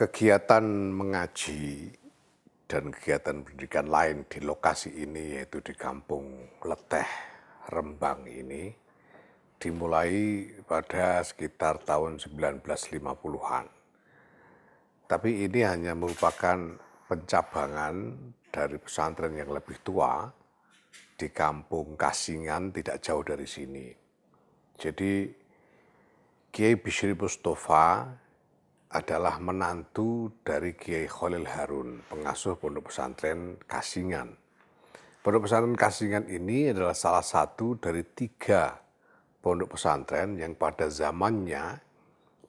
Kegiatan mengaji dan kegiatan pendidikan lain di lokasi ini, yaitu di Kampung Leteh, Rembang ini, dimulai pada sekitar tahun 1950-an. Tapi ini hanya merupakan pencabangan dari pesantren yang lebih tua di Kampung Kasingan, tidak jauh dari sini. Jadi Kiai Bishri Mustafa adalah menantu dari Kiai Khalil Harun, pengasuh Pondok Pesantren Kasingan. Pondok Pesantren Kasingan ini adalah salah satu dari 3 pondok pesantren yang pada zamannya,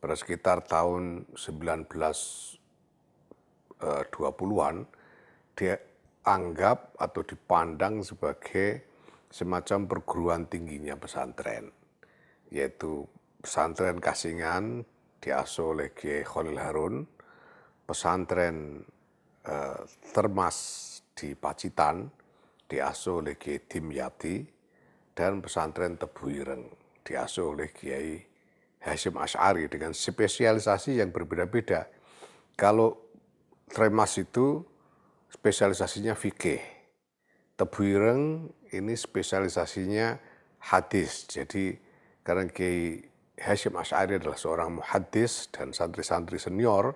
pada sekitar tahun 1920-an, dianggap atau dipandang sebagai semacam perguruan tingginya pesantren, yaitu pesantren Kasingan diasuh oleh Kiai Khalil Harun, pesantren Termas di Pacitan diasuh oleh Kiai Dimyati, dan pesantren Tebu Ireng diasuh oleh Kiai Hasyim Asy'ari dengan spesialisasi yang berbeda-beda. Kalau Termas itu spesialisasinya fikih, Tebu Ireng ini spesialisasinya hadis. Jadi karena Kiai Hasyim Asy'ari adalah seorang muhaddis dan santri-santri senior,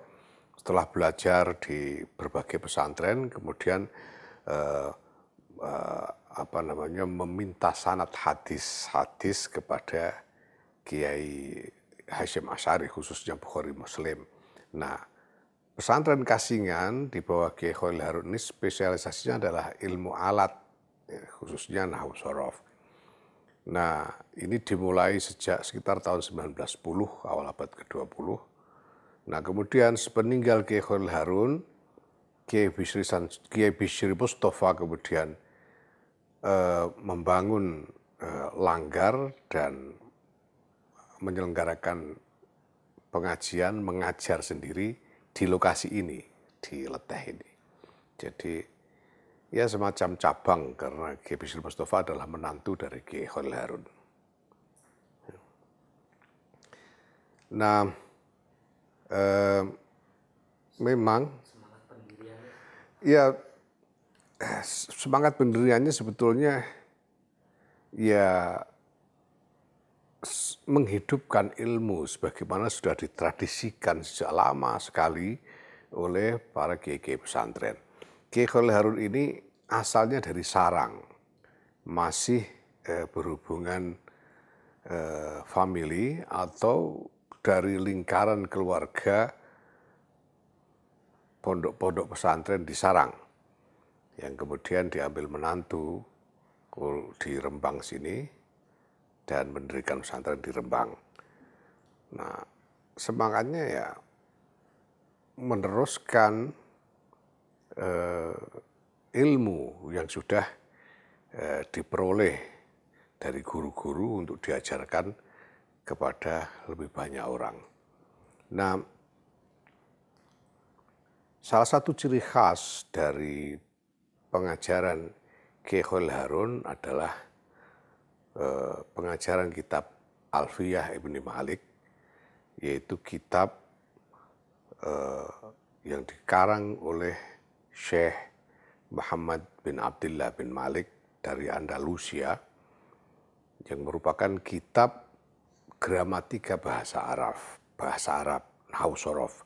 setelah belajar di berbagai pesantren, kemudian meminta sanad hadis kepada Kiai Hasyim Asy'ari, khususnya Bukhari Muslim. Nah, pesantren Kasingan di bawah Kiai Khalil Harun ini spesialisasinya adalah ilmu alat, khususnya nahwu shorof. Nah, ini dimulai sejak sekitar tahun 1910, awal abad ke-20. Nah, kemudian sepeninggal Kiai Khalil Harun, Kiai Bishri Mustafa kemudian membangun langgar dan menyelenggarakan pengajian, mengajar sendiri di lokasi ini, di Leteh ini. Jadi ya semacam cabang, karena Kiai Bishri Mustafa adalah menantu dari Kiai Khalil Harun. Nah, memang ya semangat pendiriannya sebetulnya ya menghidupkan ilmu sebagaimana sudah ditradisikan sejak lama sekali oleh para kiai-kiai pesantren. Kiai Khalil Harun ini asalnya dari Sarang, masih berhubungan famili atau dari lingkaran keluarga pondok-pondok pesantren di Sarang, yang kemudian diambil menantu di Rembang sini dan mendirikan pesantren di Rembang. Nah, semangatnya ya meneruskan ilmu yang sudah diperoleh dari guru-guru untuk diajarkan kepada lebih banyak orang. Nah, salah satu ciri khas dari pengajaran Kiai Khalil Harun adalah pengajaran kitab Alfiyah Ibni Malik, yaitu kitab yang dikarang oleh Syekh Muhammad bin Abdullah bin Malik dari Andalusia, yang merupakan kitab gramatika bahasa Arab, nahwu shorof.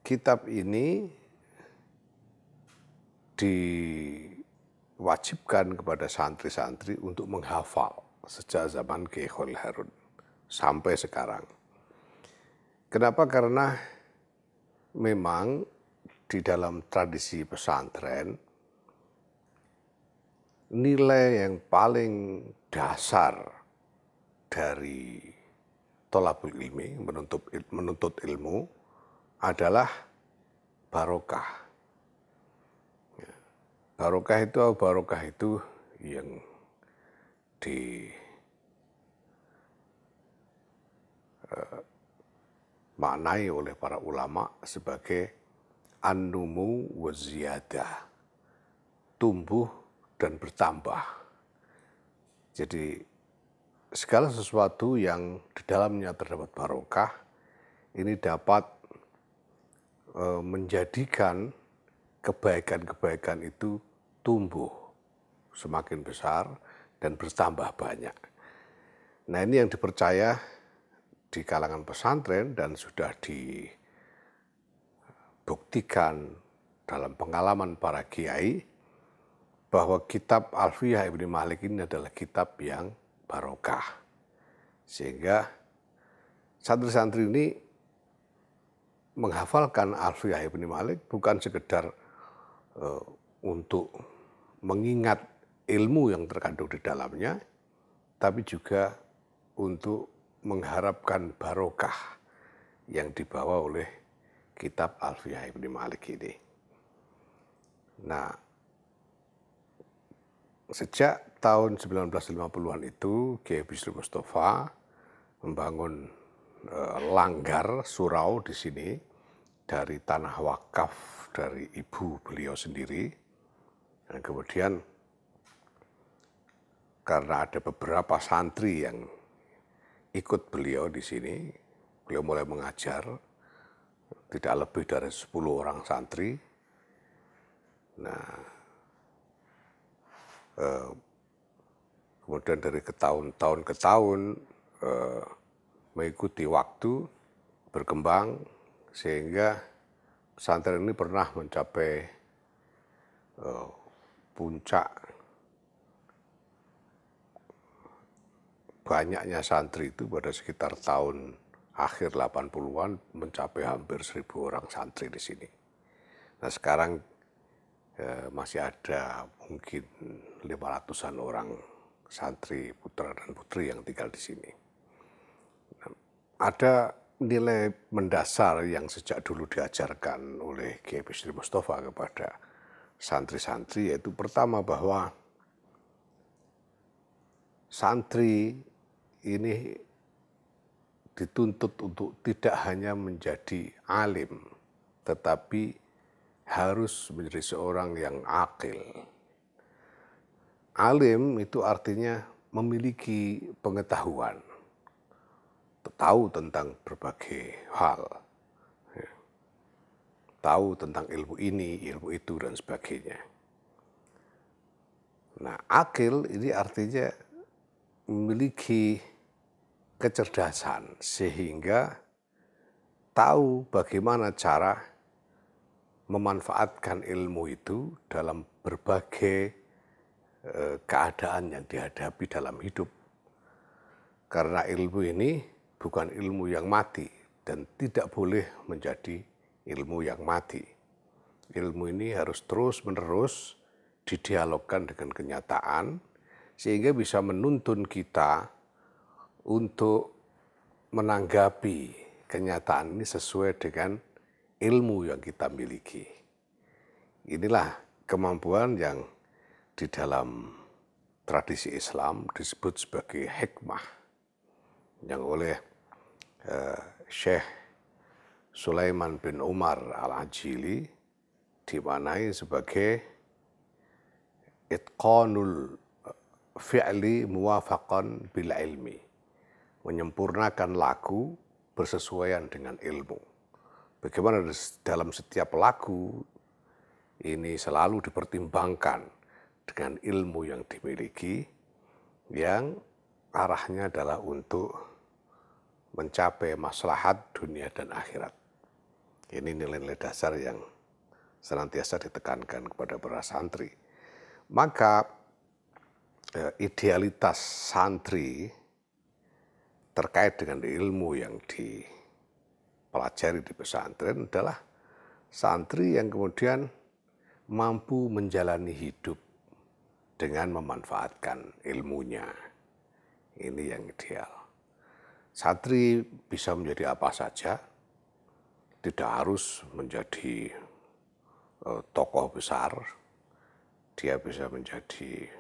Kitab ini diwajibkan kepada santri-santri untuk menghafal sejak zaman Kiai Khalil Harun sampai sekarang. Kenapa? Karena memang di dalam tradisi pesantren, nilai yang paling dasar dari thalabul ilmi, menuntut ilmu, adalah barokah. Barokah itu yang dimaknai oleh para ulama sebagai an-numu wa ziyadah, tumbuh dan bertambah. Jadi segala sesuatu yang di dalamnya terdapat barokah ini dapat menjadikan kebaikan-kebaikan itu tumbuh semakin besar dan bertambah banyak. Nah, ini yang dipercaya di kalangan pesantren dan sudah dibuktikan dalam pengalaman para kiai bahwa kitab Alfiyah Ibnu Malik ini adalah kitab yang barokah. Sehingga santri-santri ini menghafalkan Alfiyah Ibnu Malik bukan sekedar untuk mengingat ilmu yang terkandung di dalamnya, tapi juga untuk mengharapkan barokah yang dibawa oleh kitab Alfiyah Ibnu Malik ini. Nah, sejak tahun 1950-an itu Kiai Bisri Mustafa membangun langgar surau di sini dari tanah wakaf dari ibu beliau sendiri. Dan kemudian karena ada beberapa santri yang ikut beliau di sini, beliau mulai mengajar tidak lebih dari 10 orang santri. Nah, kemudian dari tahun ke tahun mengikuti waktu berkembang sehingga pesantren ini pernah mencapai puncak banyaknya santri itu pada sekitar tahun akhir 80-an mencapai hampir 1.000 orang santri di sini. Nah, sekarang masih ada mungkin 500-an orang santri putra dan putri yang tinggal di sini. Nah, ada nilai mendasar yang sejak dulu diajarkan oleh Kiai Bisri Mustafa kepada santri-santri, yaitu pertama bahwa santri ini dituntut untuk tidak hanya menjadi alim, tetapi harus menjadi seorang yang akil. Alim itu artinya memiliki pengetahuan, tahu tentang berbagai hal, tahu tentang ilmu ini, ilmu itu, dan sebagainya. Nah, akil ini artinya memiliki kecerdasan sehingga tahu bagaimana cara memanfaatkan ilmu itu dalam berbagai keadaan yang dihadapi dalam hidup. Karena ilmu ini bukan ilmu yang mati dan tidak boleh menjadi ilmu yang mati. Ilmu ini harus terus-menerus didialogkan dengan kenyataan sehingga bisa menuntun kita untuk menanggapi kenyataan ini sesuai dengan ilmu yang kita miliki. Inilah kemampuan yang di dalam tradisi Islam disebut sebagai hikmah yang oleh Syekh Sulaiman bin Umar Al-Ajili dimaknai sebagai itqanul fi'li muwafaqan bil ilmi, menyempurnakan laku bersesuaian dengan ilmu. Bagaimana dalam setiap laku ini selalu dipertimbangkan dengan ilmu yang dimiliki, yang arahnya adalah untuk mencapai maslahat dunia dan akhirat. Ini nilai-nilai dasar yang senantiasa ditekankan kepada para santri. Maka idealitas santri terkait dengan ilmu yang dipelajari di pesantren adalah santri yang kemudian mampu menjalani hidup dengan memanfaatkan ilmunya. Ini yang ideal. Santri bisa menjadi apa saja, tidak harus menjadi tokoh besar, dia bisa menjadi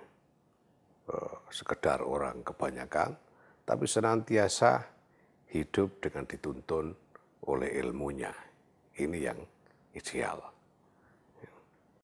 sekedar orang kebanyakan, tapi senantiasa hidup dengan dituntun oleh ilmunya. Ini yang ideal.